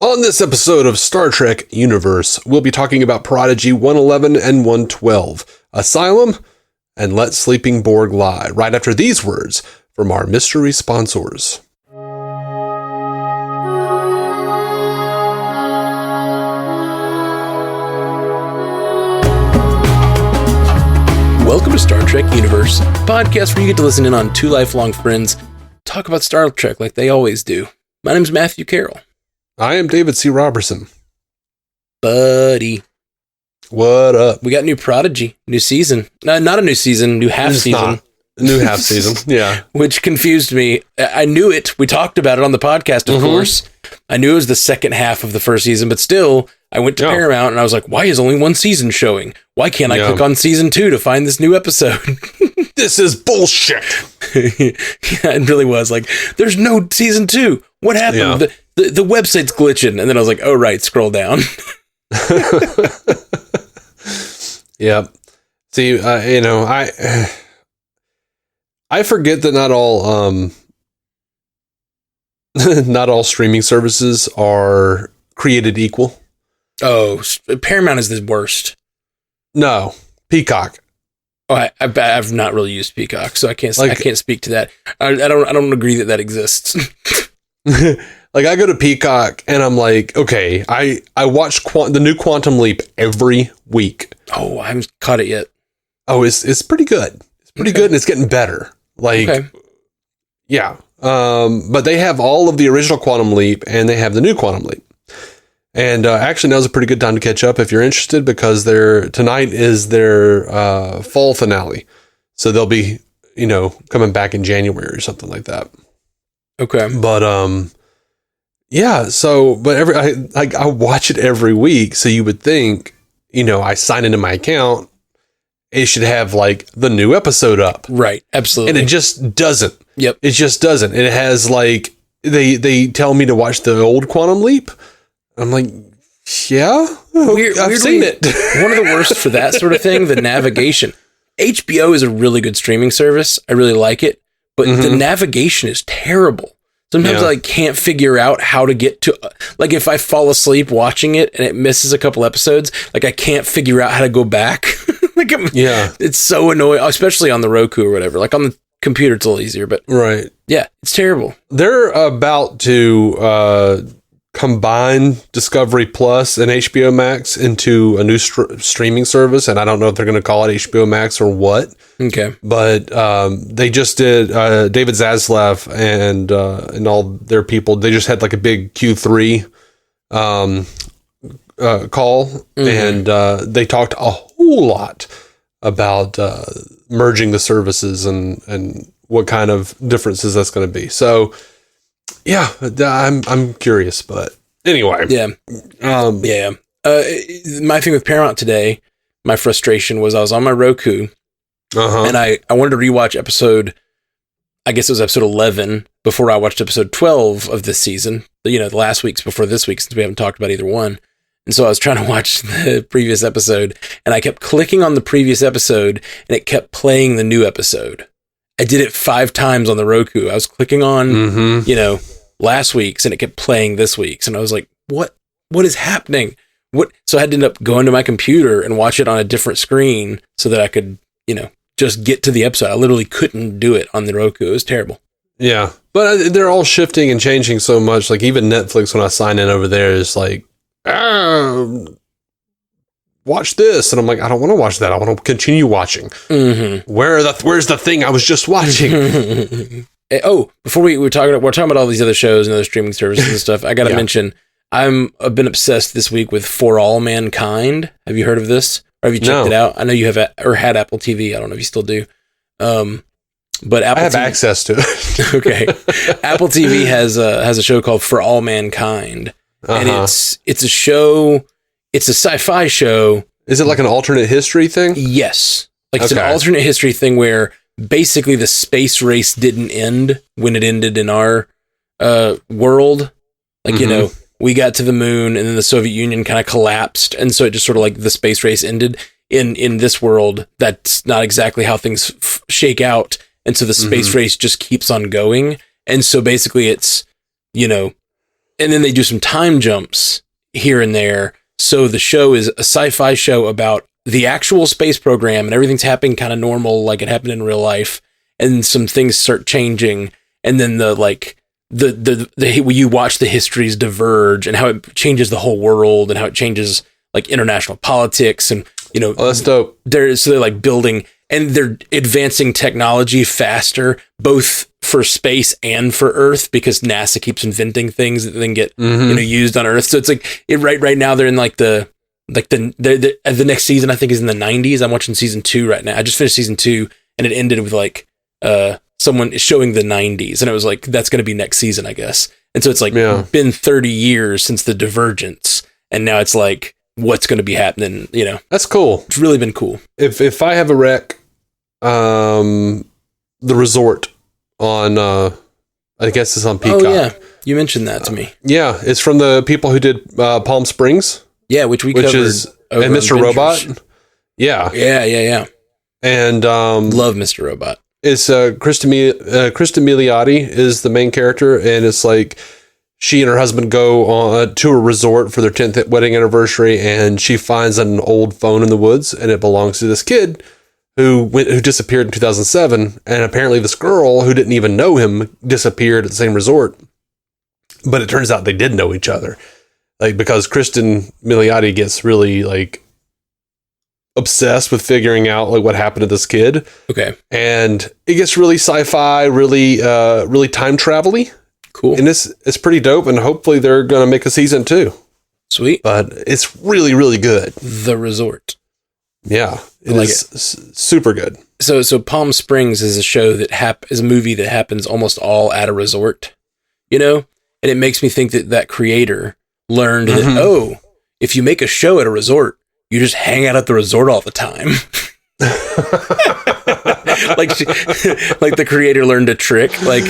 On this episode of Star Trek Universe, we'll be talking about Prodigy 111 and 112, Asylum, and Let Sleeping Borg Lie, right after these words from our mystery sponsors. Welcome to Star Trek Universe, a podcast where you get to listen in on two lifelong friends talk about Star Trek like they always do. My name's Matthew Carroll. I am David C. Robertson. Buddy. What up? We got new Prodigy, new season. Not a new season, new half season. New half season, yeah. Which confused me. I knew it. We talked about it on the podcast, of course. I knew it was the second half of the first season, but still, I went to Paramount and I was like, why is only one season showing? Why can't I click on season 2 to find this new episode? This is bullshit. Yeah, it really was. Like, there's no season 2. What happened? Yeah. The website's glitching. And then I was like, oh, right, scroll down. Yeah. See, I forget that not all streaming services are created equal. Oh, Paramount is the worst. No, Peacock. Oh, I've not really used Peacock, so I can't speak to that. I don't agree that exists. Like, I go to Peacock and I'm like, okay, I watch the new Quantum Leap every week. Oh, I haven't caught it yet. Oh, it's pretty good. It's pretty good, and it's getting better. Yeah. But they have all of the original Quantum Leap, and they have the new Quantum Leap. And actually, now's a pretty good time to catch up if you're interested, because tonight is their fall finale. So they'll be, coming back in January or something like that. Okay. But yeah. So, but I watch it every week. So you would think, I sign into my account, it should have like the new episode up. Right. Absolutely. And it just doesn't. Yep. It just doesn't. And it has like, they tell me to watch the old Quantum Leap. I'm like, yeah, I've seen it. One of the worst for that sort of thing, the navigation. HBO is a really good streaming service. I really like it, but the navigation is terrible. Sometimes I can't figure out how to get to, like, if I fall asleep watching it and it misses a couple episodes, like, I can't figure out how to go back. It's so annoying, especially on the Roku or whatever. Like, on the computer, it's a little easier, but yeah, it's terrible. They're about to combine Discovery Plus and HBO Max into a new streaming service, and I don't know if they're going to call it HBO Max or what. Okay, but they just did David Zaslav and all their people. They just had like a big Q3 call, and they talked a whole lot about merging the services and what kind of differences that's going to be. So. Yeah, I'm curious, but anyway. Yeah. My thing with Paramount today, my frustration was I was on my Roku, and I wanted to rewatch episode 11 before I watched episode 12 of this season. The last week's before this week, since we haven't talked about either one. And so I was trying to watch the previous episode, and I kept clicking on the previous episode, and it kept playing the new episode. I did it 5 times on the Roku. I was clicking on, last week's, and it kept playing this week's. And I was like, what is happening? So I had to end up going to my computer and watch it on a different screen so that I could, just get to the episode. I literally couldn't do it on the Roku. It was terrible. Yeah. But they're all shifting and changing so much. Like, even Netflix, when I sign in over there, is like, watch this, and I'm like, I don't want to watch that. I want to continue watching. Where's the thing I was just watching? Before we're talking about all these other shows and other streaming services and stuff, I gotta mention I've been obsessed this week with For All Mankind. Have you heard of this, or have you checked it out? I know you have or had Apple TV. I don't know if you still do. But Apple I have access to it. Okay, Apple TV has a show called For All Mankind, and it's a show. It's a sci-fi show. Is it like an alternate history thing? Yes. It's an alternate history thing where basically the space race didn't end when it ended in our world. Like, we got to the moon and then the Soviet Union kind of collapsed. And so it just sort of like the space race ended. In this world, that's not exactly how things shake out. And so the space race just keeps on going. And so basically it's, and then they do some time jumps here and there. So the show is a sci-fi show about the actual space program, and everything's happening kind of normal, like it happened in real life. And some things start changing, and then you watch the histories diverge, and how it changes the whole world, and how it changes like international politics, and that's dope. They're like building, and they're advancing technology faster, both for space and for Earth, because NASA keeps inventing things that then get used on Earth. So it's like right now they're in like the next season I think is in the 90s. I'm watching season 2 right now. I just finished season 2, and it ended with like someone showing the 90s, and it was like, that's going to be next season, I guess. And so it's like been 30 years since the divergence, and now it's like, what's going to be happening? That's cool. It's really been cool. If I have a rec, the resort on I guess it's on Peacock. Oh yeah, you mentioned that to me. Yeah, it's from the people who did Palm Springs. Yeah, which covered, and Mr. Robot. Yeah. And love Mr. Robot. It's Krista Milioti is the main character, and it's like she and her husband go to a resort for their 10th wedding anniversary, and she finds an old phone in the woods, and it belongs to this kid who disappeared in 2007, and apparently this girl who didn't even know him disappeared at the same resort. But it turns out they did know each other, like, because Kristen Milioti gets really like obsessed with figuring out like what happened to this kid. Okay. And it gets really sci-fi, really time travel-y. Cool. And it's pretty dope, and hopefully they're going to make a season 2. Sweet. But it's really, really good. The Resort. Yeah. It is super good. So Palm Springs is a show that is a movie that happens almost all at a resort, and it makes me think that creator learned that, if you make a show at a resort, you just hang out at the resort all the time. like the creator learned a trick. Like,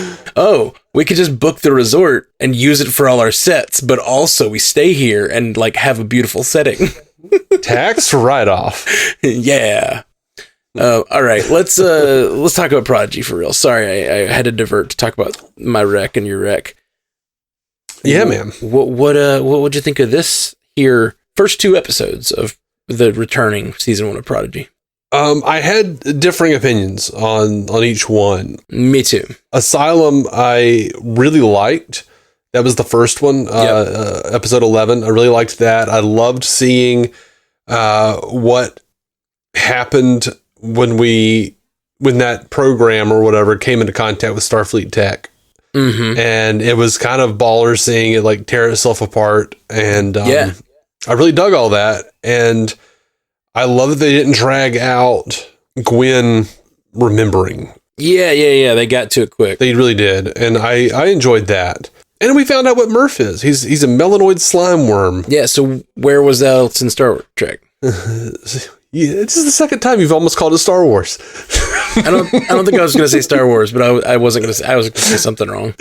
we could just book the resort and use it for all our sets, but also we stay here and like have a beautiful setting. Tax write-off. Yeah. All right. Let's talk about Prodigy for real. Sorry, I had to divert to talk about my rec and your rec. Yeah, man. What would you think of this here? First 2 episodes of the returning season 1 of Prodigy. I had differing opinions on each one. Me too. Asylum, I really liked. That was the first one, episode 11. I really liked that. I loved seeing what happened when that program or whatever came into contact with Starfleet tech. Mm-hmm. And it was kind of baller seeing it like tear itself apart. And I really dug all that. And I love that they didn't drag out Gwen remembering. Yeah. They got to it quick. They really did. And I enjoyed that. And we found out what Murph is. He's a melanoid slime worm. Yeah, so where was that else in Star Trek? This is the second time you've almost called it Star Wars. I don't think I was going to say Star Wars, but I was going to say something wrong.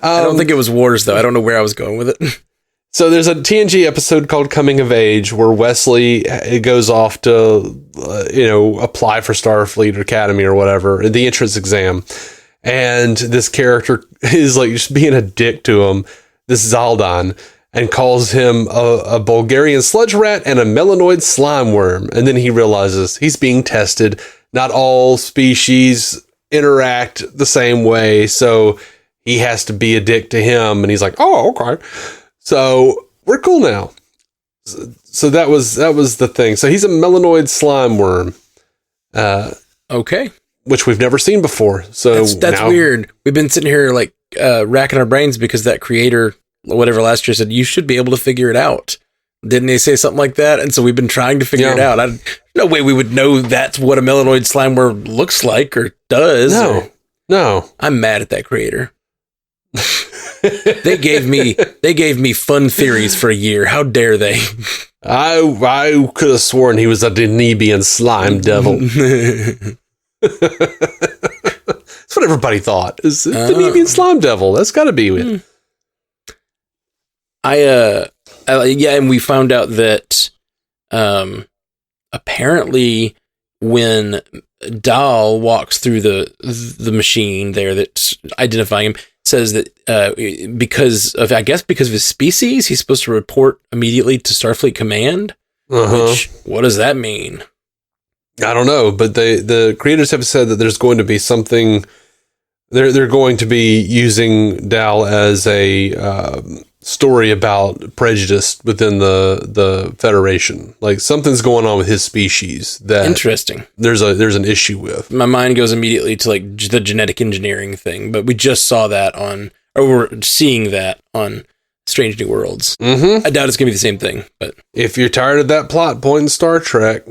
I don't think it was Wars, though. I don't know where I was going with it. So there's a TNG episode called Coming of Age where Wesley goes off to, apply for Starfleet Academy or whatever, the entrance exam. And this character is like just being a dick to him, this Zaldan, and calls him a Bulgarian sludge rat and a melanoid slime worm. And then he realizes he's being tested. Not all species interact the same way, so he has to be a dick to him. And he's like, oh, okay. So we're cool now. So that was the thing. So he's a melanoid slime worm. Okay. Which we've never seen before. So that's weird. We've been sitting here like racking our brains because that creator, whatever last year, said you should be able to figure it out. Didn't they say something like that? And so we've been trying to figure it out. No way we would know that's what a melanoid slime worm looks like or does. No. I'm mad at that creator. They gave me fun theories for a year. How dare they? I could have sworn he was a Danubian slime devil. That's what everybody thought. Is the Danubian slime devil? That's got to be it. And we found out that apparently when Dahl walks through the machine there that's identifying him, says that because of his species, he's supposed to report immediately to Starfleet Command. Which, what does that mean? I don't know, but the creators have said that there's going to be something. They're going to be using Dal as a story about prejudice within the Federation. Like something's going on with his species that interesting. There's an issue with. My mind goes immediately to like the genetic engineering thing, but we just saw that we're seeing that on Strange New Worlds. Mm-hmm. I doubt it's gonna be the same thing, but if you're tired of that plot point in Star Trek,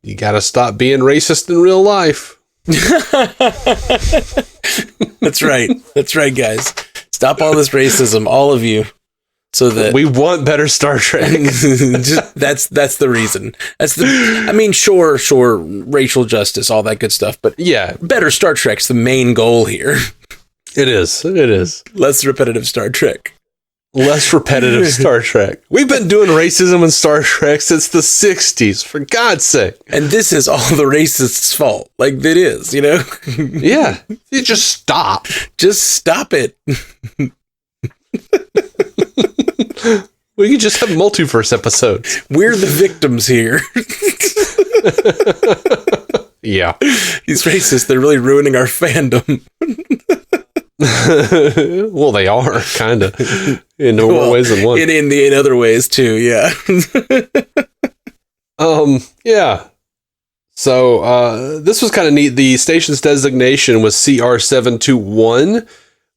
you got to stop being racist in real life. That's right, guys. Stop all this racism, all of you, so that we want better Star Trek. That's the reason. Sure, racial justice, all that good stuff, but yeah, better Star Trek's the main goal here. It is. Less repetitive Star Trek. Less repetitive Star Trek. We've been doing racism in Star Trek since the 60s, for God's sake. And this is all the racists' fault. Like, it is, you know? Yeah. You just stop. Just stop it. We could just have multiverse episodes. We're the victims here. Yeah. These racists, they're really ruining our fandom. Well, they are, kind of. In more ways than one. In other ways, too, yeah. Yeah. So, this was kind of neat. The station's designation was CR721,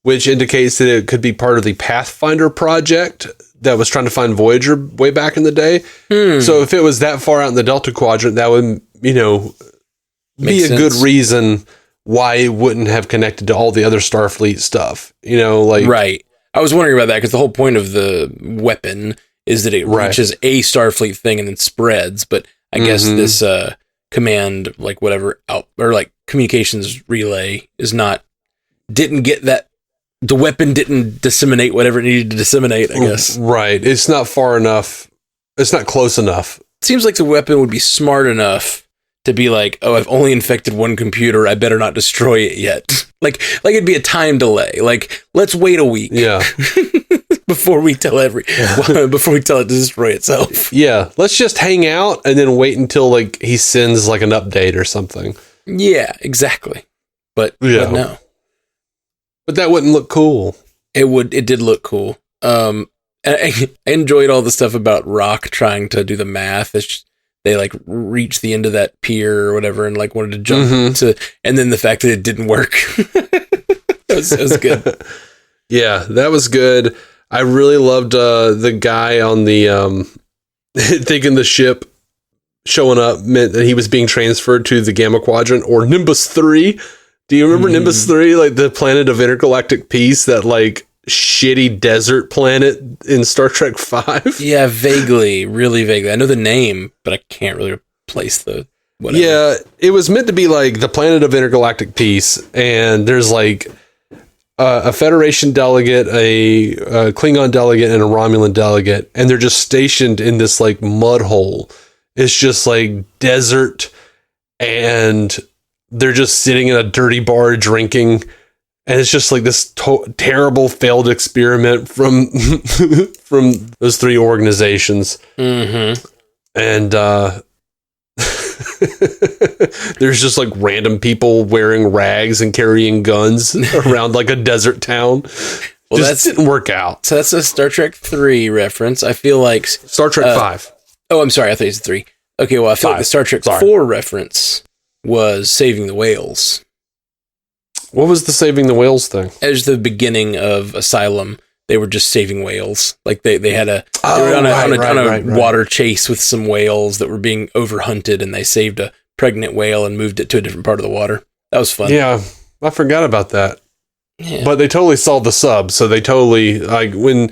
which indicates that it could be part of the Pathfinder project that was trying to find Voyager way back in the day. So, if it was that far out in the Delta Quadrant, that would, be a good reason why it wouldn't have connected to all the other Starfleet stuff, Right. I was wondering about that because the whole point of the weapon is that it reaches a Starfleet thing and then spreads. But I guess this command, like whatever, communications relay didn't get that. The weapon didn't disseminate whatever it needed to disseminate, I guess. Right. It's not far enough. It's not close enough. It seems like the weapon would be smart enough to be like, oh, I've only infected one computer. I better not destroy it yet. Like it'd be a time delay. Like, let's wait a week. Yeah. before we tell it to destroy itself. Yeah. Let's just hang out and then wait until like he sends like an update or something. Yeah, exactly. But no. But that wouldn't look cool. It did look cool. I enjoyed all the stuff about Rock trying to do the math. They like reached the end of that pier or whatever and like wanted to jump to, and then the fact that it didn't work. It was good. Yeah, that was good. I really loved the guy on the thinking the ship showing up meant that he was being transferred to the Gamma Quadrant or Nimbus 3. Do you remember Nimbus 3, like the planet of intergalactic peace, that like shitty desert planet in Star Trek 5? Yeah, vaguely, really vaguely. I know the name, but I can't really place the whatever. Yeah, it was meant to be like the planet of intergalactic peace, and there's like a Federation delegate, a Klingon delegate, and a Romulan delegate, and they're just stationed in this like mud hole. It's just like desert, and they're just sitting in a dirty bar drinking. And it's just like this terrible failed experiment from those three organizations. Mm-hmm. And there's just like random people wearing rags and carrying guns around like a desert town. Well, that didn't work out. So that's a Star Trek 3 reference. I feel like Star Trek 5. Oh, I'm sorry. I thought it was 3. Okay, well, I feel like the Star Trek 4 reference was Saving the Whales. What was the Saving the Whales thing? It was the beginning of Asylum. They were just saving whales. Like they were on a water chase with some whales that were being overhunted, and they saved a pregnant whale and moved it to a different part of the water. That was fun. Yeah, I forgot about that. Yeah. But they totally solved the sub. So they totally like when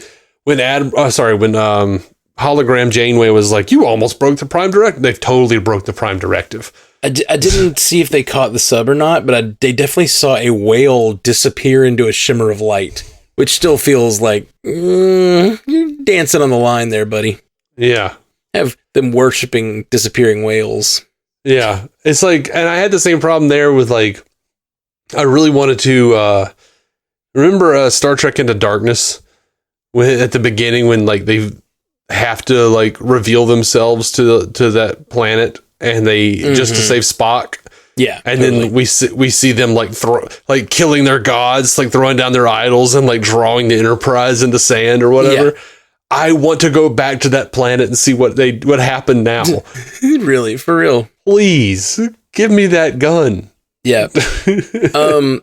Hologram Janeway was like, "You almost broke the Prime Directive." They totally broke the Prime Directive. I didn't see if they caught the sub or not, but they definitely saw a whale disappear into a shimmer of light, which still feels like you're dancing on the line there, buddy. Yeah. Have them worshiping disappearing whales. Yeah. It's like, and I had the same problem there with like, I really wanted to Remember Star Trek Into Darkness? When at the beginning, when like they have to like reveal themselves to that planet, and they just to save Spock. Yeah, and then we see them like killing their gods, like throwing down their idols and like drawing the Enterprise into sand or whatever. Yeah. I want to go back to that planet and see what happened now. Really, for real. Please give me that gun. Yeah. I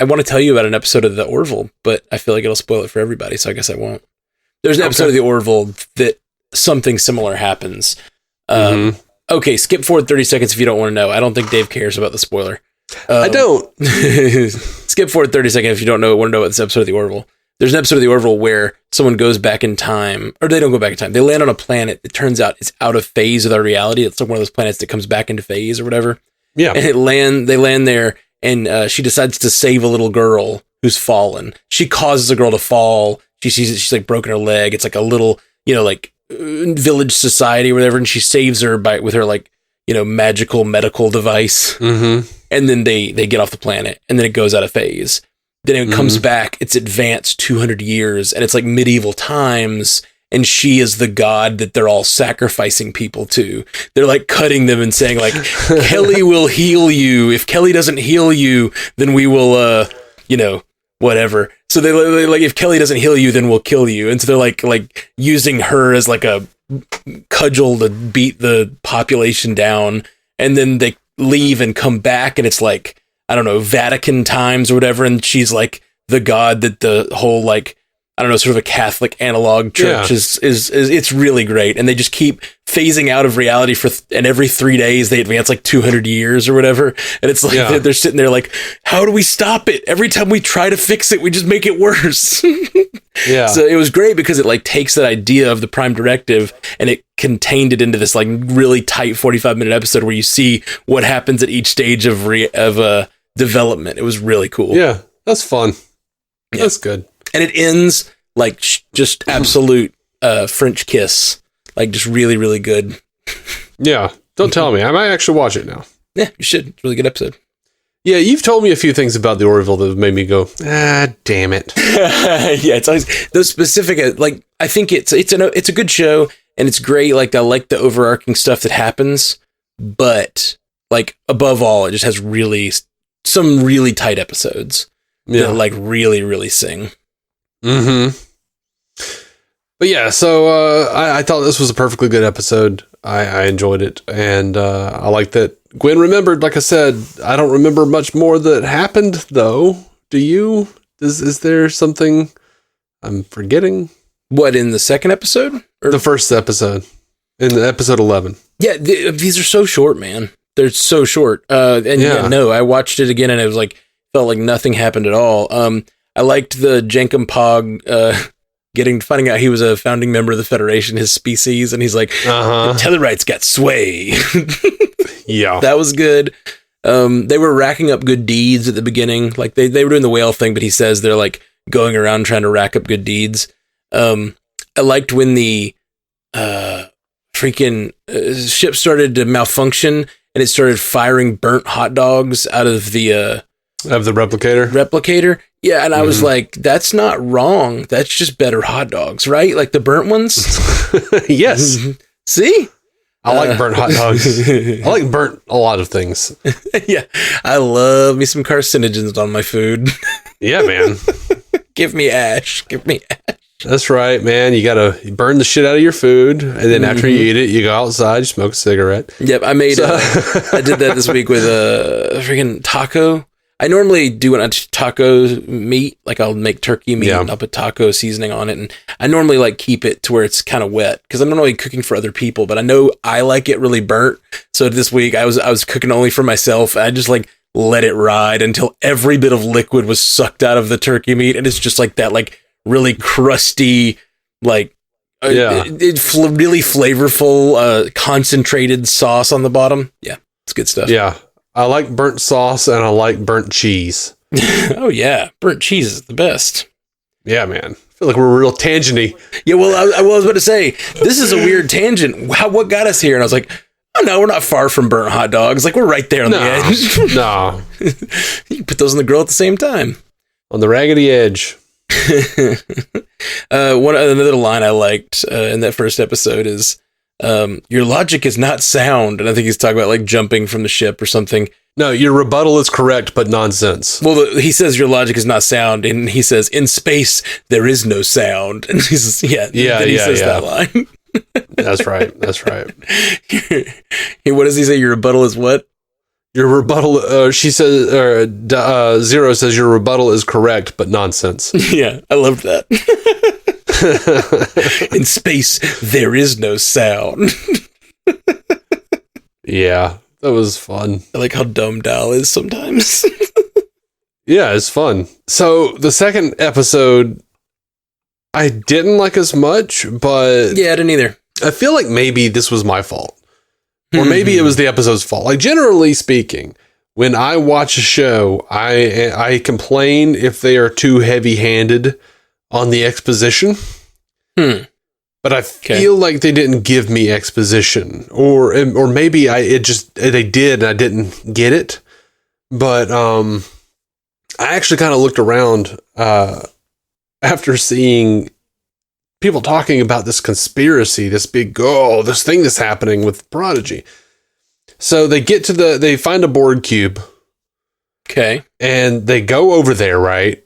want to tell you about an episode of the Orville, but I feel like it'll spoil it for everybody, so I guess I won't. There's an episode of the Orville that something similar happens. Okay, skip forward 30 seconds if you don't want to know. I don't think Dave cares about the spoiler. I don't. Skip forward 30 seconds if you want to know about this episode of the Orville. There's an episode of the Orville where someone goes back in time, or they don't go back in time. They land on a planet that turns out is out of phase with our reality. It's like one of those planets that comes back into phase or whatever. Yeah. And they land there, and she decides to save a little girl who's fallen. She causes a girl to fall. She sees that she's like broken her leg. It's like a little, like village society or whatever, and she saves her with her like, magical medical device. And then they get off the planet, and then it goes out of phase. Then it comes back, it's advanced 200 years, and it's like medieval times, and she is the god that they're all sacrificing people to. They're like cutting them and saying like, Kelly will heal you. If Kelly doesn't heal you, then we will, whatever. So they like, if Kelly doesn't heal you, then we'll kill you. And so they're like using her as like a cudgel to beat the population down. And then they leave and come back, and it's like, I don't know, Vatican times or whatever, and she's like the god that the whole like, I don't know, sort of a Catholic analog church is it's really great. And they just keep phasing out of reality and every 3 days they advance like 200 years or whatever. And it's like, they're sitting there like, how do we stop it? Every time we try to fix it, we just make it worse. Yeah. So it was great because it like takes that idea of the Prime Directive and it contained it into this like really tight 45-minute episode where you see what happens at each stage of development. It was really cool. Yeah, that's fun. Yeah. That's good. And it ends like just absolute French kiss. Like just really, really good. Yeah. Don't tell me. I might actually watch it now. Yeah, you should. It's a really good episode. Yeah, you've told me a few things about the Orville that made me go, damn it. Yeah, it's always those specific, like, I think it's a good show and it's great. Like, I like the overarching stuff that happens, but like above all, it just has some really tight episodes that like really, really sing. But yeah, so I thought this was a perfectly good episode. I enjoyed it, and I like that Gwen remembered. Like I said, I don't remember much more that happened, though. Do you? Is there something I'm forgetting? What, in the second episode? Or the first episode, in episode 11. Yeah, these are so short, man. They're so short. I watched it again, and it was like felt like nothing happened at all. I liked the Jenkum Pog finding out he was a founding member of the Federation, his species, and he's like, Tellarites got sway. Yeah. That was good. They were racking up good deeds at the beginning. Like they were doing the whale thing, but he says they're like going around trying to rack up good deeds. I liked when the freaking ship started to malfunction and it started firing burnt hot dogs out of the replicator. Yeah, and I was like, that's not wrong. That's just better hot dogs, right? Like the burnt ones? Yes. See? I like burnt hot dogs. I like burnt a lot of things. Yeah. I love me some carcinogens on my food. Yeah, man. Give me ash. That's right, man. You got to burn the shit out of your food. And then after you eat it, you go outside, you smoke a cigarette. Yep. I did that this week with a freaking taco. I normally do a taco meat, like I'll make turkey meat and I'll put taco seasoning on it. And I normally like keep it to where it's kind of wet because I'm not only cooking for other people, but I know I like it really burnt. So this week I was cooking only for myself. I just like let it ride until every bit of liquid was sucked out of the turkey meat. And it's just like that, like really crusty, like really flavorful, concentrated sauce on the bottom. Yeah, it's good stuff. Yeah. I like burnt sauce and I like burnt cheese. Oh, yeah. Burnt cheese is the best. Yeah, man. I feel like we're real tangenty. Yeah, well, I was about to say, this is a weird tangent. What got us here? And I was like, Oh, no, we're not far from burnt hot dogs. Like, we're right there on the edge. No. You can put those on the grill at the same time. On the raggedy edge. Another line I liked in that first episode is, your logic is not sound. And I think he's talking about, like, jumping from the ship or something. No, your rebuttal is correct, but nonsense. Well, he says your logic is not sound, and he says, in space, there is no sound. And he says, he says that line. That's right. What does he say? Your rebuttal is what? Your rebuttal, she says, Zero says your rebuttal is correct, but nonsense. Yeah, I loved that. In space, there is no sound. Yeah, that was fun. I like how dumb Dal is sometimes. Yeah, it's fun. So the second episode, I didn't like as much, but... Yeah, I didn't either. I feel like maybe this was my fault. Or maybe it was the episode's fault. Like, generally speaking, when I watch a show, I complain if they are too heavy-handed on the exposition. But I feel like they didn't give me exposition. Or maybe they did and I didn't get it. But I actually kind of looked around after seeing people talking about this conspiracy, this big this thing that's happening with Prodigy. So they find a Borg cube. Okay. And they go over there, right?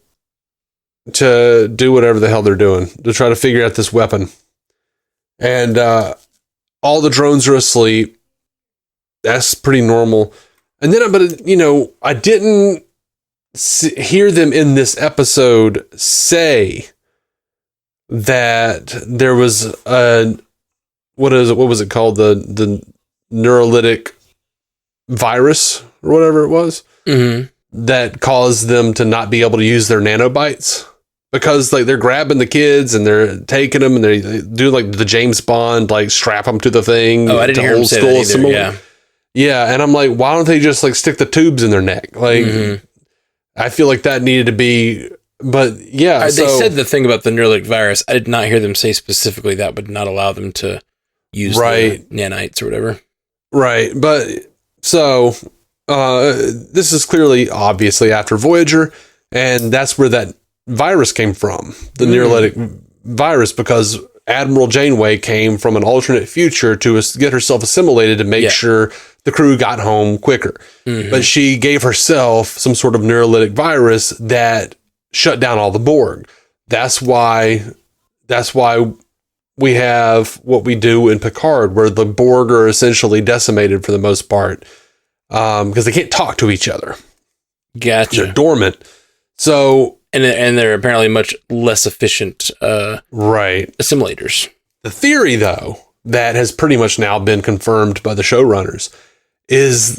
To do whatever the hell they're doing, to try to figure out this weapon. And all the drones are asleep. That's pretty normal. And then, I didn't hear them in this episode say that there was what was it called? The neurolytic virus or whatever it was that caused them to not be able to use their nanobites, because like they're grabbing the kids and they're taking them and they do like the James Bond, like strap them to the thing. Oh, I didn't hear him say that either. Yeah. Yeah. And I'm like, why don't they just like stick the tubes in their neck? Like, I feel like that needed to be. But yeah, they said the thing about the neurolytic virus. I did not hear them say specifically that would not allow them to use the nanites or whatever. Right. But so this is clearly, obviously, after Voyager, and that's where that virus came from, the neurolytic virus, because Admiral Janeway came from an alternate future to get herself assimilated to make sure the crew got home quicker. But she gave herself some sort of neurolytic virus that shut down all the Borg. That's why we have what we do in Picard, where the Borg are essentially decimated for the most part, because they can't talk to each other. Gotcha. They're dormant. So and they're apparently much less efficient assimilators. The theory, though, that has pretty much now been confirmed by the showrunners is,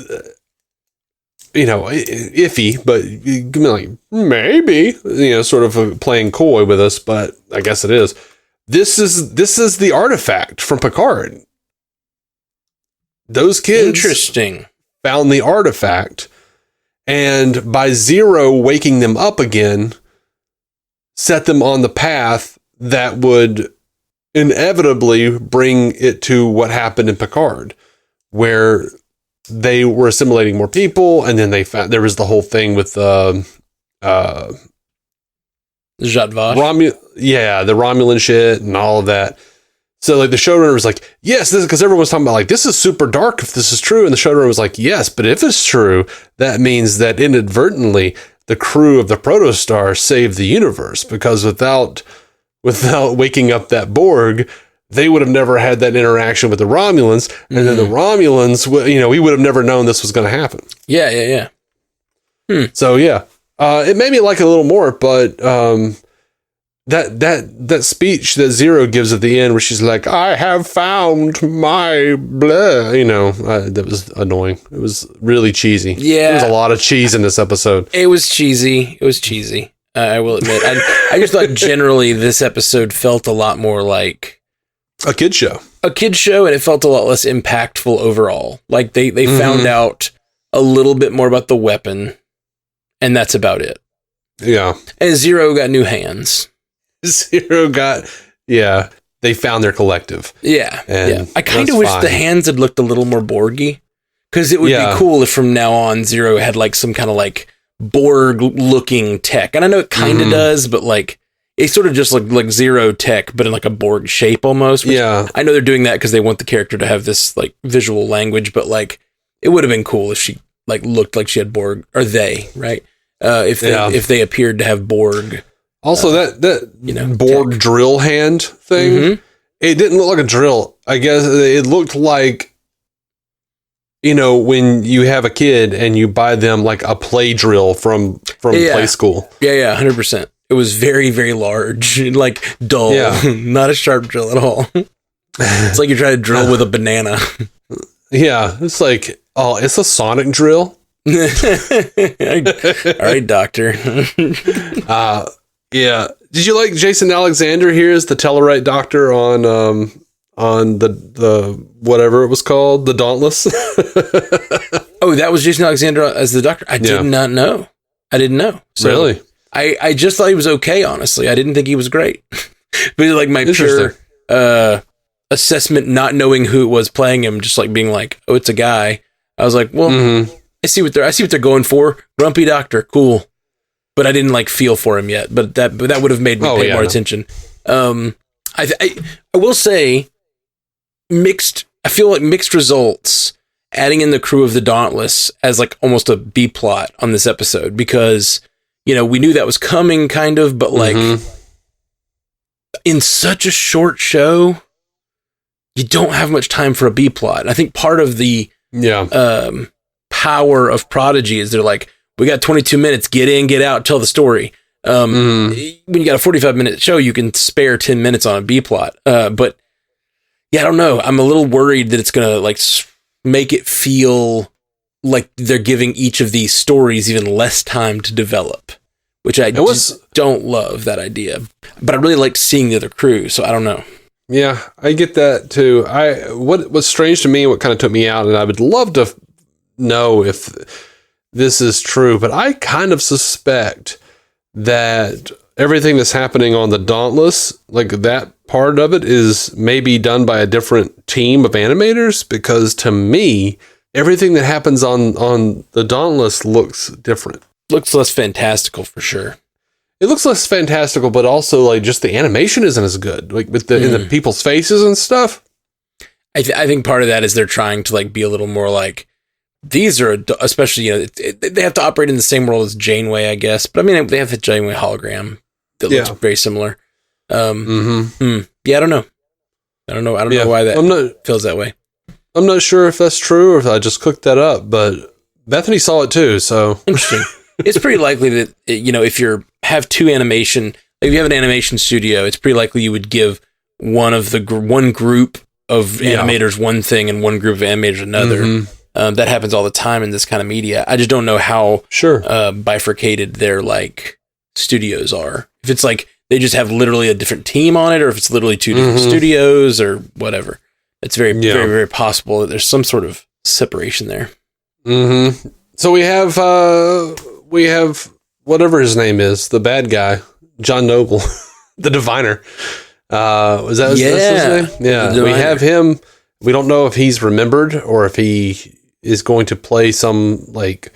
iffy, but like maybe, sort of playing coy with us, but I guess it is. This is the artifact from Picard. Those kids found the artifact, and by Zero waking them up again, set them on the path that would inevitably bring it to what happened in Picard, where they were assimilating more people, and then they found there was the whole thing with Zhat Vash. The Romulan shit and all of that. So like the showrunner was like, yes, this is because everyone's talking about like, this is super dark if this is true. And the showrunner was like, yes, but if it's true, that means that inadvertently the crew of the Protostar saved the universe, because without waking up that Borg, they would have never had that interaction with the Romulans. And then the Romulans, we would have never known this was going to happen. Yeah. So yeah, it made me like it a little more, but that speech that Zero gives at the end, where she's like, "I have found my blah," that was annoying. It was really cheesy. Yeah, there was a lot of cheese in this episode. It was cheesy. I will admit. I just thought generally this episode felt a lot more like a kid show. And it felt a lot less impactful overall. Like they found out a little bit more about the weapon, and that's about it. Yeah. And Zero got new hands. Zero got, they found their collective. Yeah. And I kind of wish the hands had looked a little more Borgy, because it would be cool if from now on Zero had like some kind of like Borg looking tech. And I know it kind of does, but like it's sort of just like Zero tech, but in like a Borg shape almost. Yeah. I know they're doing that because they want the character to have this like visual language, but like it would have been cool if she like looked like she had Borg, or they, right? If they appeared to have Borg. Also, that Borg tech. Drill hand thing, it didn't look like a drill. I guess it looked like, when you have a kid and you buy them like a play drill from play school. Yeah, 100%. It was very, very large, like dull, not a sharp drill at all. It's like you're trying to drill with a banana. Yeah, it's like, it's a sonic drill. All right, doctor. Yeah. Did you like Jason Alexander here as the Tellarite doctor on the whatever it was called, the Dauntless? Oh, that was Jason Alexander as the doctor? I did not know. I didn't know. So really? I just thought he was okay, honestly. I didn't think he was great. But like my pure assessment, not knowing who it was playing him, just like being like, oh, it's a guy. I was like, well, I see what they're going for. Grumpy doctor, cool. But I didn't like feel for him yet. But that would have made me pay more attention. I will say mixed. I feel like mixed results. Adding in the crew of the Dauntless as like almost a B plot on this episode, because we knew that was coming, kind of, but like in such a short show, you don't have much time for a B plot. And I think part of the power of Prodigy is they're like, we got 22 minutes, get in, get out, tell the story. When you got a 45-minute show, you can spare 10 minutes on a B plot. But yeah, I don't know. I'm a little worried that it's going to like make it feel like they're giving each of these stories even less time to develop, which I don't love that idea. But I really liked seeing the other crew, so I don't know. Yeah, I get that too. What was strange to me, what kind of took me out, and I would love to know if this is true, but I kind of suspect that everything that's happening on the Dauntless, like that part of it, is maybe done by a different team of animators, because to me, everything that happens on the Dauntless looks different. Looks less fantastical for sure. It looks less fantastical, but also like just the animation isn't as good, like with in the people's faces and stuff. I think part of that is they're trying to like be a little more like, these are, especially, they have to operate in the same world as Janeway, I guess. But I mean, they have the Janeway hologram that looks very similar. Yeah, I don't know. I don't know why that feels that way. I'm not sure if that's true or if I just cooked that up, but Bethany saw it too, so. Interesting. It's pretty likely that, if you have two animation, like if you have an animation studio, it's pretty likely you would give one group of animators one thing and one group of animators another. That happens all the time in this kind of media. I just don't know how bifurcated their like studios are. If it's like they just have literally a different team on it, or if it's literally two different studios or whatever. It's very, very, very possible that there's some sort of separation there. So we have whatever his name is, the bad guy, John Noble, the diviner. Was that his name? Yeah, we have him. We don't know if he's remembered or if he is going to play some like,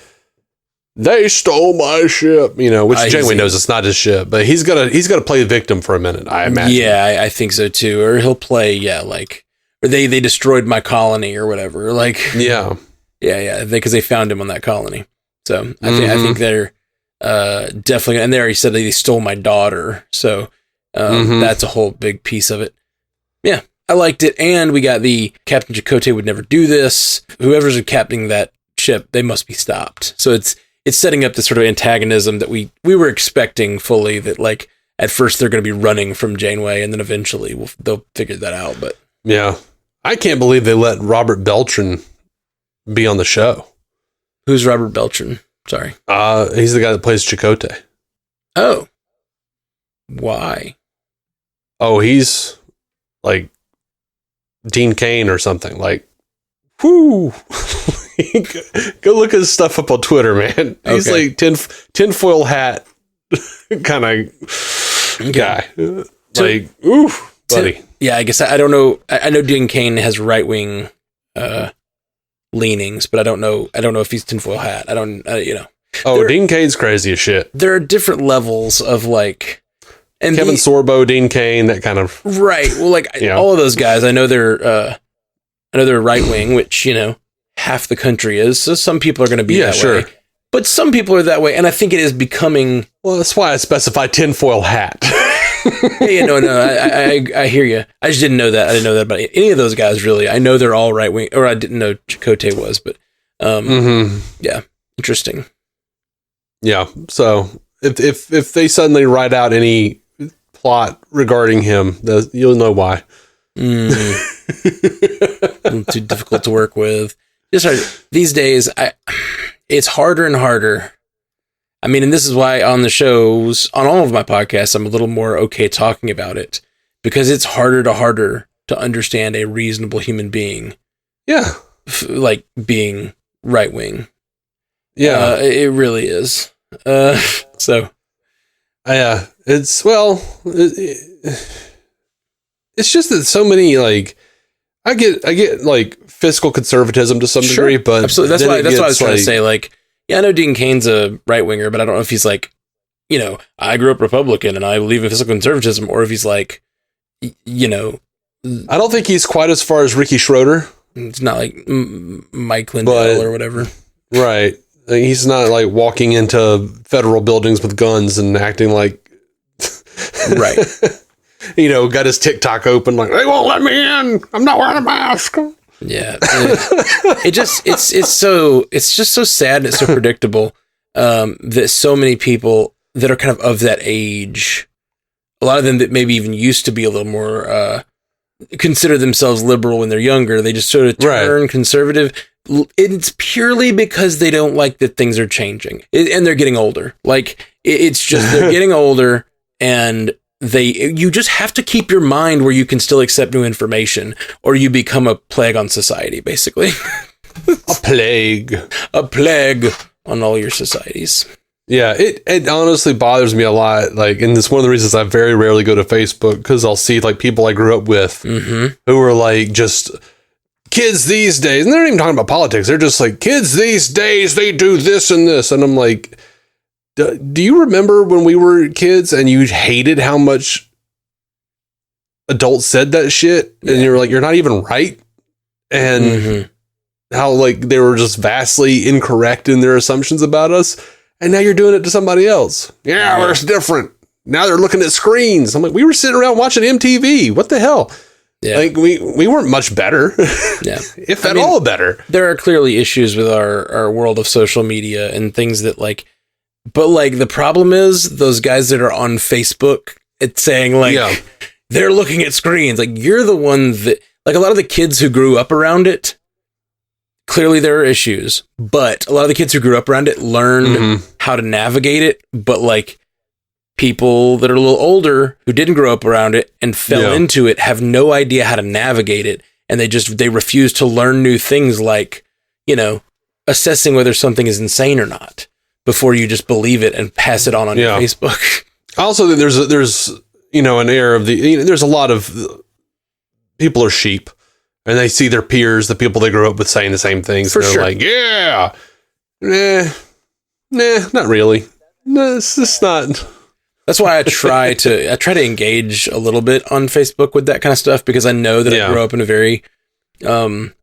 they stole my ship, which Janeway knows it's not his ship, but he's gonna play the victim for a minute, I imagine. Yeah, I think so too. Or he'll play, or they destroyed my colony or whatever. Like, because they found him on that colony. So I think they're definitely, and they already said that they stole my daughter. So that's a whole big piece of it. Yeah. I liked it, and we got the Captain Chakotay would never do this. Whoever's captaining that ship, they must be stopped. So it's setting up this sort of antagonism that we were expecting fully, that like at first they're going to be running from Janeway, and then eventually they'll figure that out. But yeah, I can't believe they let Robert Beltran be on the show. Who's Robert Beltran? Sorry, he's the guy that plays Chakotay. Oh, why? Oh, he's like Dean Cain or something, like, whoo. Go look his stuff up on Twitter, man. He's like tinfoil hat kind of guy. Like, oof, buddy. Yeah, I guess I don't know. I know Dean Cain has right-wing leanings, but I don't know if he's tinfoil hat. I don't, Oh, Dean Cain's crazy as shit. There are different levels of like, and Kevin Sorbo, Dean Cain, that kind of right. Well, like all of those guys, I know they're right-wing, which half the country is. So some people are going to be that way, but some people are that way, and I think it is becoming. Well, that's why I specified tinfoil hat. I hear you. I just didn't know that. I didn't know that about any of those guys, really. I know they're all right wing, or I didn't know Chakotay was, but yeah, interesting. Yeah. So if they suddenly write out any plot regarding him, you'll know why. Too difficult to work with. Just hard. These days, it's harder and harder. I mean, and this is why on the shows, on all of my podcasts, I'm a little more okay talking about it, because it's harder to understand a reasonable human being. Yeah. Like being right wing. Yeah. It really is. So. Yeah. It's just that so many, like, I get like fiscal conservatism to some degree, but absolutely. That's why I was trying to say, like, yeah, I know Dean Cain's a right winger, but I don't know if he's like, I grew up Republican and I believe in fiscal conservatism, or if he's like, I don't think he's quite as far as Ricky Schroeder. It's not like Mike Lindell or whatever. Right. Like, he's not like walking into federal buildings with guns and acting like, right. Got his TikTok open, like, they won't let me in. I'm not wearing a mask. Yeah, it's just so sad and it's so predictable that so many people that are kind of that age, a lot of them that maybe even used to be a little more consider themselves liberal when they're younger, they just sort of turn conservative. It's purely because they don't like that things are changing and they're getting older. Like it's just they're getting older and you just have to keep your mind where you can still accept new information, or you become a plague on society, basically. A plague on all your societies. Yeah, it honestly bothers me a lot. Like, and it's one of the reasons I very rarely go to Facebook, because I'll see like people I grew up with who are like just kids these days, and they're not even talking about politics. They're just like, kids these days, they do this and this, and I'm like, do you remember when we were kids and you hated how much adults said that shit? Yeah. And you were like, you're not even right. And how like they were just vastly incorrect in their assumptions about us. And now you're doing it to somebody else. Yeah, well, it's different. Now they're looking at screens. I'm like, we were sitting around watching MTV. What the hell? Yeah. Like we weren't much better. Yeah. If at all better. There are clearly issues with our world of social media and things that like, but like the problem is those guys that are on Facebook, it's saying like they're looking at screens. Like you're the one that, like a lot of the kids who grew up around it, clearly there are issues, but a lot of the kids who grew up around it learned how to navigate it. But like people that are a little older who didn't grow up around it and fell into it have no idea how to navigate it. And they refuse to learn new things like, assessing whether something is insane or not before you just believe it and pass it on your Facebook. Also, there's an air of there's a lot of people are sheep. And they see their peers, the people they grew up with, saying the same things. For sure. Like, yeah, nah, not really. No, it's just not. That's why I try to engage a little bit on Facebook with that kind of stuff, because I know that I grew up in a very, very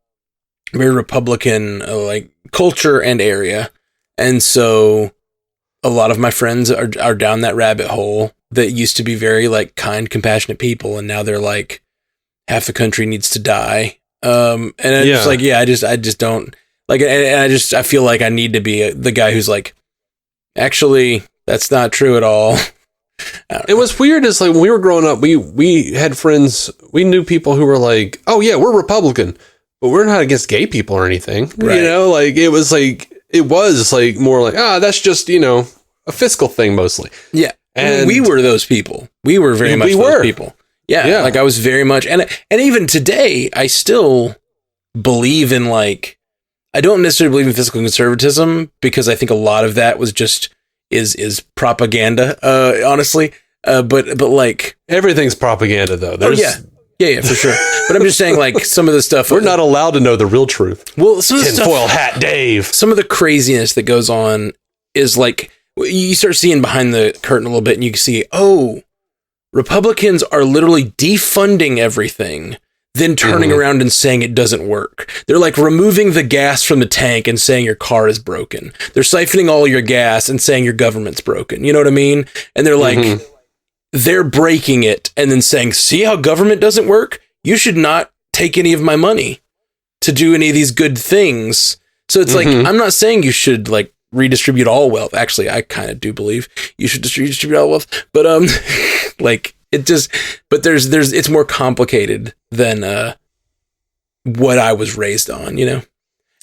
Republican like culture and area, and so a lot of my friends are down that rabbit hole that used to be very like kind, compassionate people, and now they're like, half the country needs to die. And I'm just like, I just don't like, and I feel like I need to be the guy who's like, actually, that's not true at all. It was weird. Is like when we were growing up, we had friends, we knew people who were like, oh yeah, we're Republican, but we're not against gay people or anything. Right. Like it was like more like, that's just, a fiscal thing mostly. Yeah. And we were those people. We were very much those people. Yeah, like I was very much, and even today, I still believe in like, I don't necessarily believe in fiscal conservatism, because I think a lot of that was just is propaganda, honestly. But like everything's propaganda though. Yeah, for sure. But I'm just saying, like, some of the stuff... We're not allowed to know the real truth. Well, some of the Tinfoil hat Dave. Some of the craziness that goes on is, like, you start seeing behind the curtain a little bit, and you can see, Republicans are literally defunding everything, then turning around and saying it doesn't work. They're, like, removing the gas from the tank and saying your car is broken. They're siphoning all your gas and saying your government's broken. You know what I mean? And they're like... They're breaking it and then saying, see how government doesn't work? You should not take any of my money to do any of these good things. So it's like, I'm not saying you should like redistribute all wealth. Actually, I kind of do believe you should redistribute all wealth, but like it just, but there's, it's more complicated than what I was raised on, you know?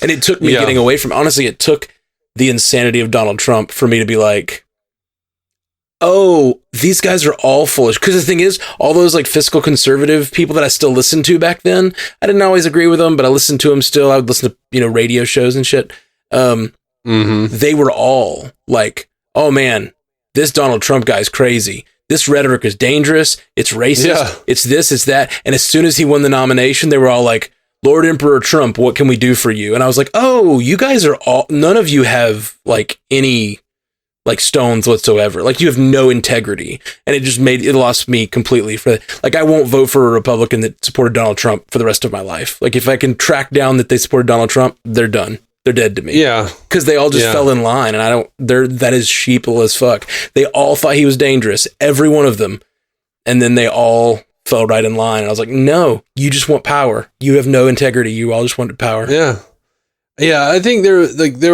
And it took me getting away from, honestly, it took the insanity of Donald Trump for me to be like, oh, these guys are all foolish. Because the thing is, all those like fiscal conservative people that I still listened to back then, I didn't always agree with them, but I listened to them still. I would listen to, you know, radio shows and shit. They were all like, oh man, this Donald Trump guy's crazy. This rhetoric is dangerous. It's racist. It's this, it's that. And as soon as he won the nomination, they were all like, Lord Emperor Trump, what can we do for you? And I was like, oh, you guys are all, none of you have like any like stones whatsoever. Like you have no integrity. And it just it lost me completely for like, I won't vote for a Republican that supported Donald Trump for the rest of my life. Like if I can track down that they supported Donald Trump, they're done. They're dead to me. Yeah. Cause they all just fell in line and that is sheeple as fuck. They all thought he was dangerous. Every one of them. And then they all fell right in line. And I was like, no, you just want power. You have no integrity. You all just wanted power. Yeah. Yeah, I think there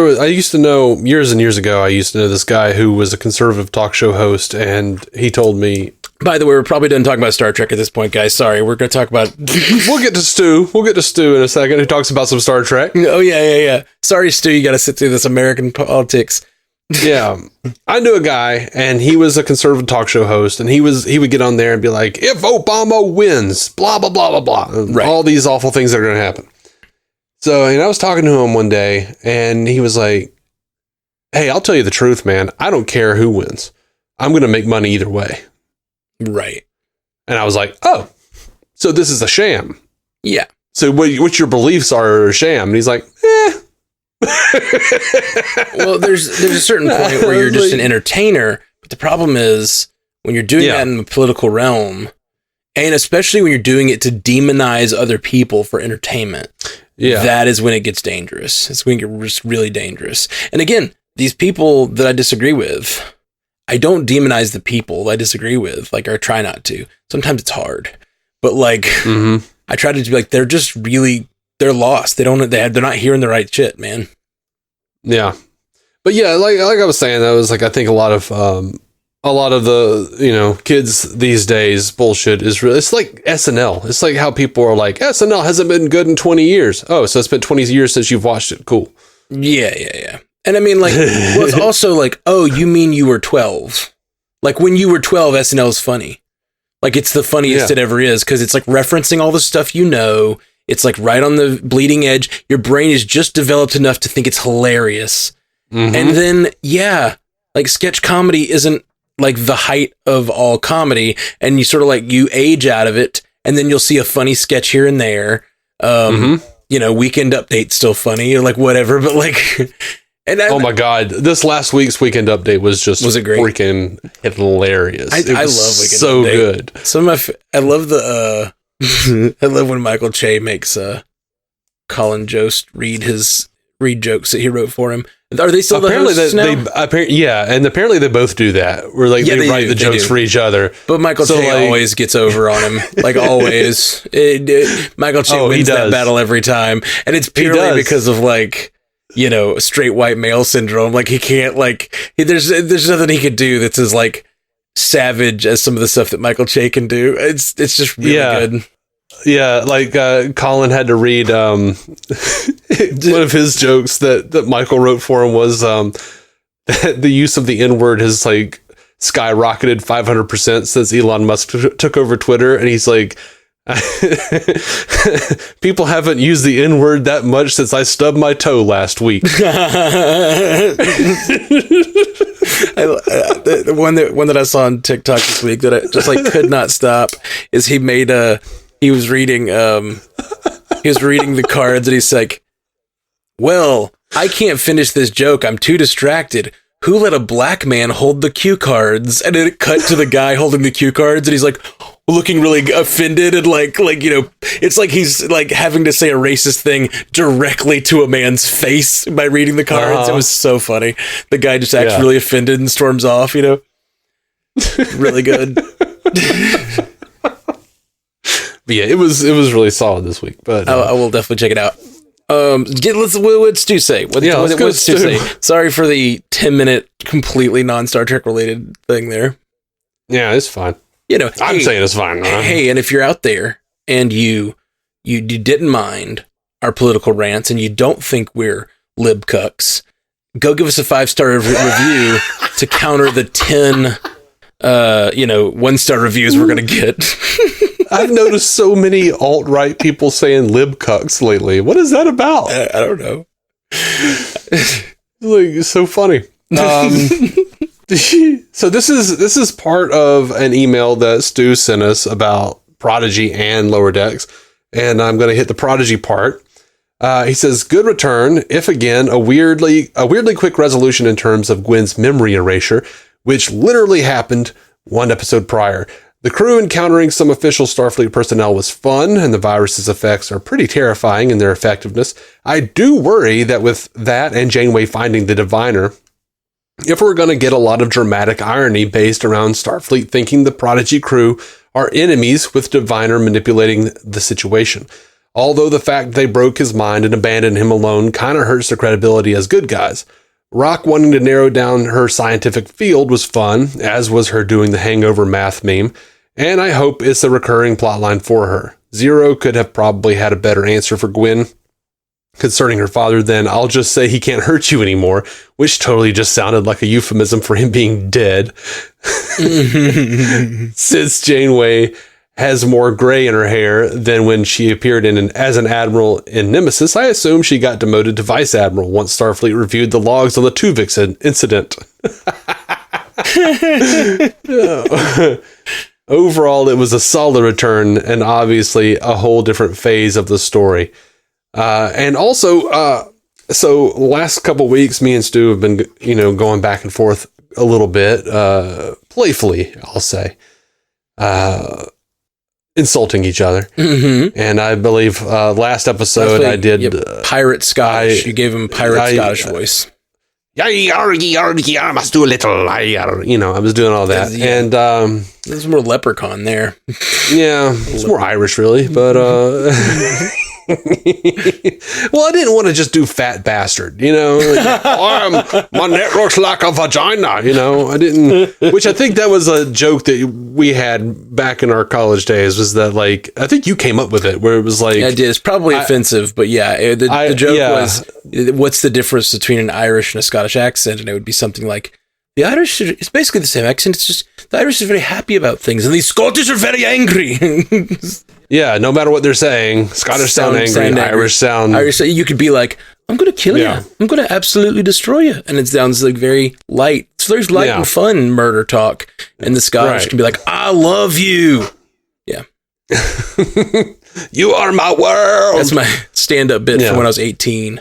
was, I used to know years and years ago, I used to know this guy who was a conservative talk show host, and he told me. By the way, we're probably done talking about Star Trek at this point, guys. Sorry, we're going to talk about. We'll get to Stu. We'll get to Stu in a second, who talks about some Star Trek. Oh, yeah. Sorry, Stu, you got to sit through this American politics. Yeah, I knew a guy, and he was a conservative talk show host, and he would get on there and be like, if Obama wins, blah, blah, blah, blah, blah. Right. All these awful things that are going to happen. So, and I was talking to him one day, and he was like, hey, I'll tell you the truth, man. I don't care who wins. I'm going to make money either way. Right. And I was like, oh, so this is a sham. Yeah. So what your beliefs are a sham? And he's like, Well, there's a certain point where you're just an entertainer. But the problem is when you're doing that in the political realm, and especially when you're doing it to demonize other people for entertainment. Yeah, that is when it gets dangerous. It's when it gets really dangerous. And again, these people that I disagree with, I don't demonize the people I disagree with, like, or try not to. Sometimes it's hard, but like, I try to be like, they're just really, they're lost. They're not hearing the right shit, man. Yeah, but yeah, like I was saying, that was like, I think a lot of the, you know, kids these days bullshit is really, it's like SNL. It's like how people are like, SNL hasn't been good in 20 years. Oh, so it's been 20 years since you've watched it. Cool. Yeah. And I mean, like, well, it's also like, oh, you mean you were 12? Like when you were 12, SNL is funny. Like it's the funniest it ever is. Cause it's like referencing all the stuff, you know, it's like right on the bleeding edge. Your brain is just developed enough to think it's hilarious. And then, like sketch comedy isn't like the height of all comedy, and you sort of like you age out of it, and then you'll see a funny sketch here and there. You know, Weekend Update's still funny or like whatever, but like, and oh my god, this last week's Weekend Update was it great? Freaking hilarious. I love Weekend so Update. Good. I love the I love when Michael Che makes Colin Jost read jokes that he wrote for him. Are they still apparently the hosts now? And apparently they both do that. Where like they write the jokes for each other. But Michael Che always gets over on him, like always. Michael Che wins that battle every time, and it's purely because of like, you know, straight white male syndrome. Like he can't there's nothing he could do that's as like savage as some of the stuff that Michael Che can do. It's just really good. Yeah, like Colin had to read one of his jokes that Michael wrote for him was that the use of the N-word has like skyrocketed 500% since Elon Musk took over Twitter, and he's like, people haven't used the N-word that much since I stubbed my toe last week. The one that I saw on TikTok this week that I just like could not stop is he made he was reading the cards, and he's like, well, I can't finish this joke. I'm too distracted. Who let a black man hold the cue cards? And then it cut to the guy holding the cue cards, and he's like looking really offended, and like it's like he's like having to say a racist thing directly to a man's face by reading the cards. It was so funny. The guy just acts really offended and storms off. Really good. But yeah, it was really solid this week. But I will definitely check it out. What's Stu say? What's Stu say? Sorry for the 10-minute completely non-Star Trek related thing there. Yeah, it's fine. I'm saying it's fine. Hey, and if you're out there and you didn't mind our political rants and you don't think we're lib cucks, go give us a 5-star review to counter the 10 1-star reviews we're gonna get. I've noticed so many alt-right people saying lib cucks lately. What is that about? I don't know. It's so funny. So this is part of an email that Stu sent us about Prodigy and Lower Decks, and I'm going to hit the Prodigy part. He says, "Good return, if again a weirdly quick resolution in terms of Gwen's memory erasure, which literally happened one episode prior. The crew encountering some official Starfleet personnel was fun, and the virus's effects are pretty terrifying in their effectiveness. I do worry that with that and Janeway finding the diviner, if we're going to get a lot of dramatic irony based around Starfleet thinking the Prodigy crew are enemies with diviner manipulating the situation. Although the fact they broke his mind and abandoned him alone kind of hurts their credibility as good guys. Rock wanting to narrow down her scientific field was fun, as was her doing the hangover math meme, and I hope it's a recurring plotline for her. Zero could have probably had a better answer for Gwen concerning her father than "I'll just say he can't hurt you anymore," which totally just sounded like a euphemism for him being dead. Since Janeway has more gray in her hair than when she appeared as an admiral in Nemesis, I assume she got demoted to vice admiral once Starfleet reviewed the logs on the Tuvix incident. Overall, it was a solid return and obviously a whole different phase of the story. And also, so last couple weeks, me and Stu have been, going back and forth a little bit, playfully, I'll say, insulting each other. Mm-hmm. And I believe last episode I did pirate Scottish. You gave him pirate Scottish voice. I must do a little. I was doing all that, and there's more leprechaun there. Yeah, it's more Irish, really, but well, I didn't want to just do fat bastard, my neck looks like a vagina, I didn't, which I think that was a joke that we had back in our college days, was that I think you came up with it, where it was like, I did. It's probably offensive, but the joke was, what's the difference between an Irish and a Scottish accent? And it would be something like, the Irish, it's basically the same accent. It's just the Irish are very happy about things, and the Scottish are very angry. Yeah, no matter what they're saying, Scottish sound angry, Irish sound... You could be like, I'm going to kill you. I'm going to absolutely destroy you. And it sounds like very light. So there's light and fun murder talk. And the Scottish can be like, I love you. Yeah. You are my world. That's my stand-up bit from when I was 18.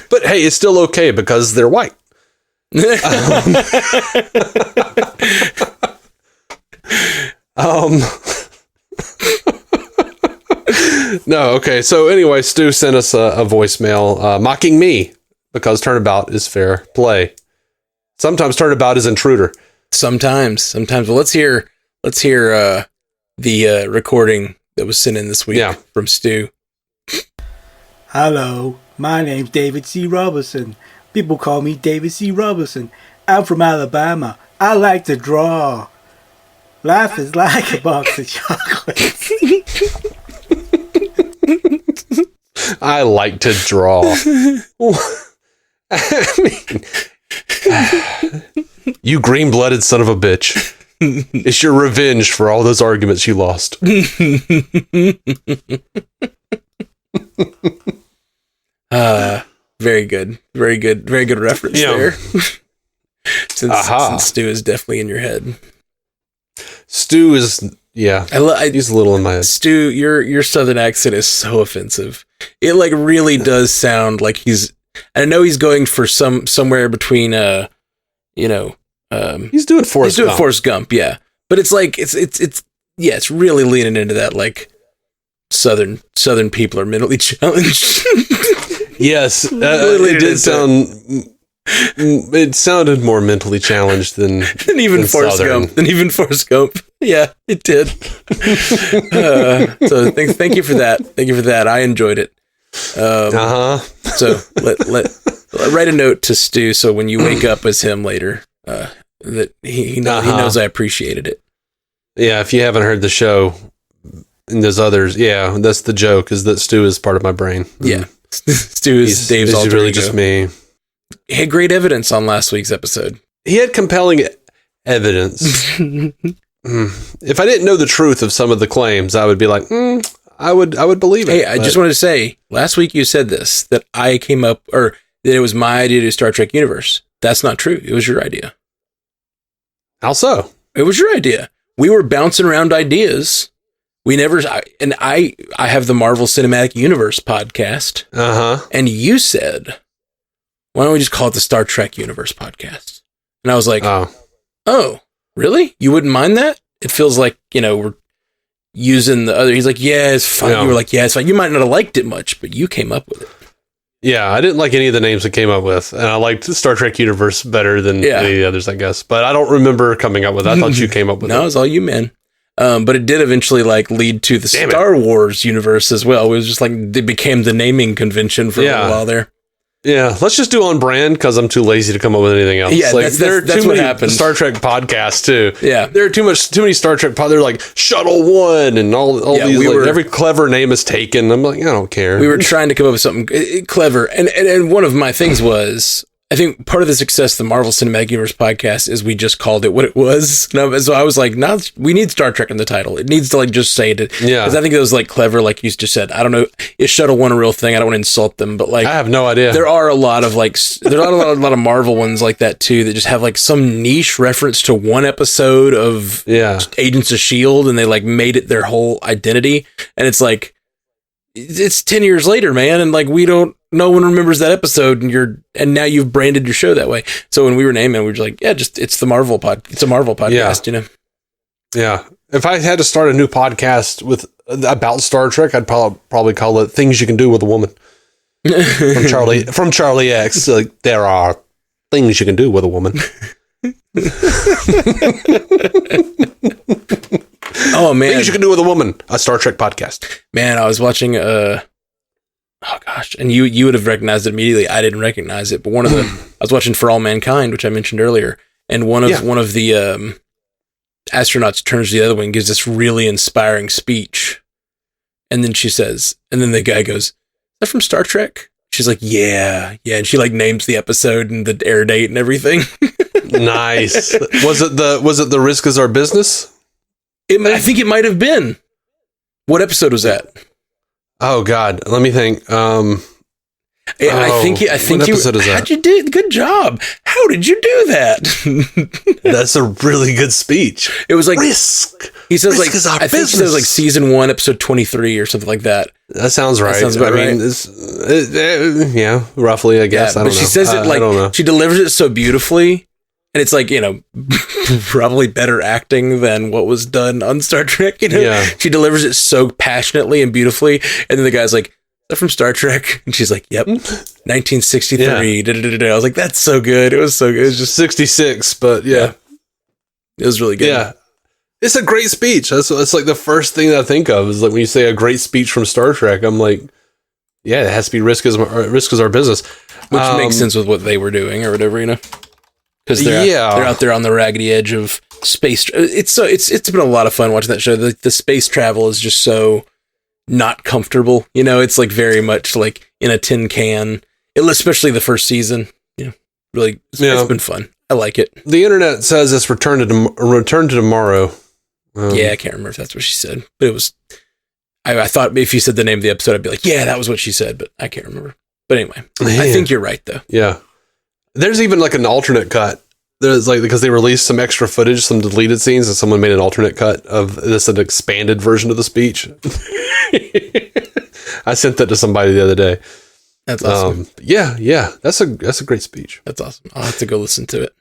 But hey, it's still okay because they're white. No, okay. So anyway, Stu sent us a voicemail mocking me because turnabout is fair play. Sometimes turnabout is intruder. Sometimes. Well, let's hear the recording that was sent in this week from Stu. Hello, my name's David C. Robertson. People call me David C. Robertson. I'm from Alabama. I like to draw. Life is like a box of chocolates. I like to draw. I mean, you green-blooded son of a bitch. It's your revenge for all those arguments you lost. Very good reference there. Since Stu is definitely in your head. Stu is yeah, he's a little in my head. Stu, your southern accent is so offensive. It like really does sound like he's. I know he's going for somewhere between he's doing Forrest Gump. Forrest Gump, yeah. But it's like it's really leaning into that like southern people are mentally challenged. Yes, it did sound. It sounded more mentally challenged than even Forrest Gump. Than even Forrest Gump. Yeah, it did. So thank you for that. Thank you for that. I enjoyed it. So let write a note to Stu so when you wake up as him later, that he knows I appreciated it. Yeah, if you haven't heard the show and there's others, yeah, that's the joke is that Stu is part of my brain. Yeah, Stu is Dave's alter really ego. just me. He had great evidence on last week's episode. He had compelling evidence. If I didn't know the truth of some of the claims, I would be like, I would believe it. Hey, I just wanted to say, last week you said this, that I came up, or that it was my idea to Star Trek universe. That's not true. It was your idea. How so? It was your idea. We were bouncing around ideas. We never, I have the Marvel Cinematic Universe podcast. And you said, why don't we just call it the Star Trek Universe podcast? And I was like, oh, really? You wouldn't mind that? It feels like, we're using the other. He's like, yeah, it's fine. You were like, yeah, it's fine. You might not have liked it much, but you came up with it. Yeah, I didn't like any of the names that came up with, and I liked the Star Trek Universe better than any of the others, I guess. But I don't remember coming up with it. I thought you came up with it. No, it was all you, man. But it did eventually lead to the Star Wars universe as well. It was just it became the naming convention for a little while there. Yeah, let's just do on brand because I'm too lazy to come up with anything else. Yeah, that's what happened. Star Trek podcasts too. Yeah, there are too many Star Trek podcasts. They're like Shuttle One and all these. Every clever name is taken. I'm like, I don't care. We were trying to come up with something clever, and one of my things was, I think part of the success of the Marvel Cinematic Universe podcast is we just called it what it was. So I was like, no, we need Star Trek in the title. It needs to just say it. Yeah. Because I think it was clever, like you just said. I don't know, is Shuttle One a real thing? I don't want to insult them, but I have no idea. There are a lot of a lot of Marvel ones like that too that just have some niche reference to one episode of Agents of S.H.I.E.L.D. and they made it their whole identity. And it's it's 10 years later, man, and no one remembers that episode, and now you've branded your show that way. So when we were naming, we were like, yeah, it's the Marvel it's a Marvel podcast, Yeah. If I had to start a new podcast about Star Trek, I'd probably call it Things You Can Do with a Woman. From Charlie X. There are things you can do with a woman. Oh man, things you can do with a woman. A Star Trek podcast. Man, I was watching oh gosh, and you would have recognized it immediately. I didn't recognize it, but I was watching For All Mankind, which I mentioned earlier, and one of the astronauts turns to the other one and gives this really inspiring speech, and then the guy goes, "Is that from Star Trek?" She's like, yeah, and she names the episode and the air date and everything. Nice. Was it the Risk Is Our Business? I think it might have been. What episode was that? Oh God, let me think. I think what episode is that? How'd you do? Good job. How did you do that? That's a really good speech. It was Risk. He says Risk is our I think business. He says season 1, episode 23 or something like that. That sounds right. That sounds about right. Yeah, roughly, I guess. I don't know. She says it I don't know. She delivers it so beautifully. And it's probably better acting than what was done on Star Trek. Yeah. She delivers it so passionately and beautifully. And then the guy's like, "Is that from Star Trek?" And she's like, "Yep, 1963." Yeah. I was like, "That's so good." It was so good. It was just 66, but yeah. It was really good. Yeah. It's a great speech. That's the first thing that I think of is when you say a great speech from Star Trek, I'm like, yeah, it has to be Risk is Our Business. Which makes sense with what they were doing or whatever, Because they're out there on the raggedy edge of space. It's been a lot of fun watching that show. The space travel is just so not comfortable. It's very much in a tin can. Especially the first season. Really, it's been fun. I like it. The internet says it's Return to Tomorrow. I can't remember if that's what she said, but it was. I thought if you said the name of the episode, I'd be like, yeah, that was what she said, but I can't remember. But anyway, I think you're right though. Yeah. There's even an alternate cut there's like, because they released some extra footage, some deleted scenes, and someone made an alternate cut of this, an expanded version of the speech. I sent that to somebody the other day. That's awesome. Yeah. That's a great speech. That's awesome. I'll have to go listen to it.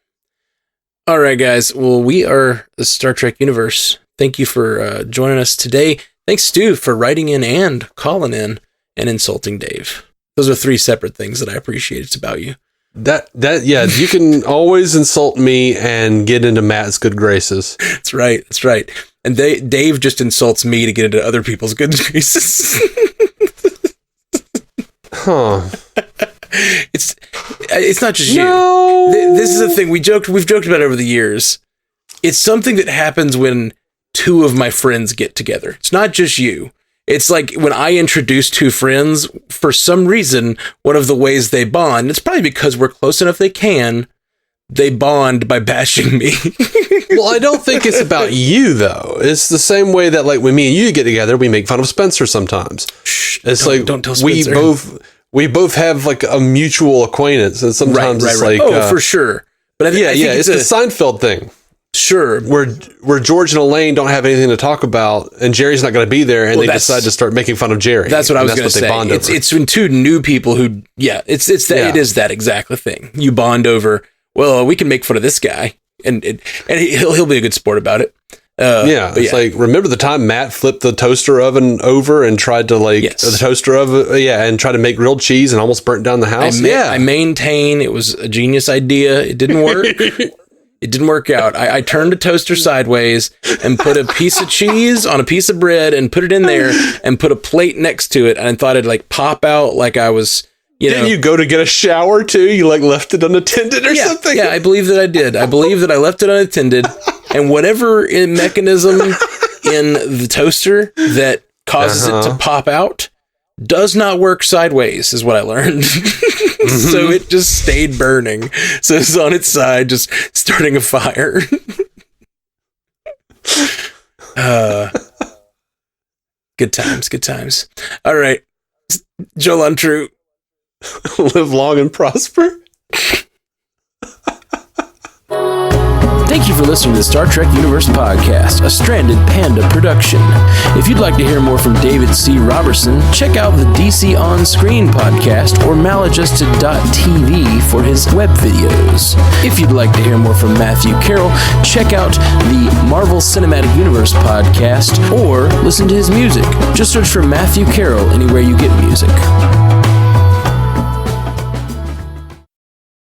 All right, guys. Well, we are the Star Trek universe. Thank you for joining us today. Thanks, Stu, for writing in and calling in and insulting Dave. Those are 3 separate things that I appreciate. It's about you. Yeah, you can always insult me and get into Matt's good graces. That's right. And Dave just insults me to get into other people's good graces. Huh. It's not just you. This is the thing we've joked about over the years. It's something that happens when 2 of my friends get together. It's not just you. It's like when I introduce 2 friends, for some reason, one of the ways they bond, it's probably because we're close enough they bond by bashing me. Well, I don't think it's about you, though. It's the same way that, like, when me and you get together, we make fun of Spencer sometimes. Shh, it's don't tell Spencer. We both have, like, a mutual acquaintance, and sometimes it's like... Oh, for sure. But I think it's the Seinfeld thing. Sure. Where George and Elaine don't have anything to talk about, and Jerry's not going to be there, and they decide to start making fun of Jerry. That's what I was going to say. It's when 2 new people who... Yeah, it is that exact thing. You bond over... Well, we can make fun of this guy, and he'll be a good sport about it. It's like, remember the time Matt flipped the toaster oven over and tried to the toaster oven, and tried to make grilled cheese and almost burnt down the house? I maintain it was a genius idea. It didn't work. It didn't work out. I turned the toaster sideways and put a piece of cheese on a piece of bread and put it in there and put a plate next to it, and I thought it'd like pop out like I was... Didn't you go to get a shower too? You like left it unattended or something? Yeah, I believe that I did. I believe that I left it unattended, and whatever mechanism in the toaster that causes it to pop out does not work sideways, is what I learned. So it just stayed burning. So it's on its side, just starting a fire. Good times. All right. Joel Untrue. Live long and prosper. Thank you for listening to the Star Trek Universe Podcast, a Stranded Panda production. If you'd like to hear more from David C. Robertson, check out the DC On Screen podcast or maladjusted.tv for his web videos. If you'd like to hear more from Matthew Carroll, check out the Marvel Cinematic Universe podcast or listen to his music. Just search for Matthew Carroll anywhere you get music.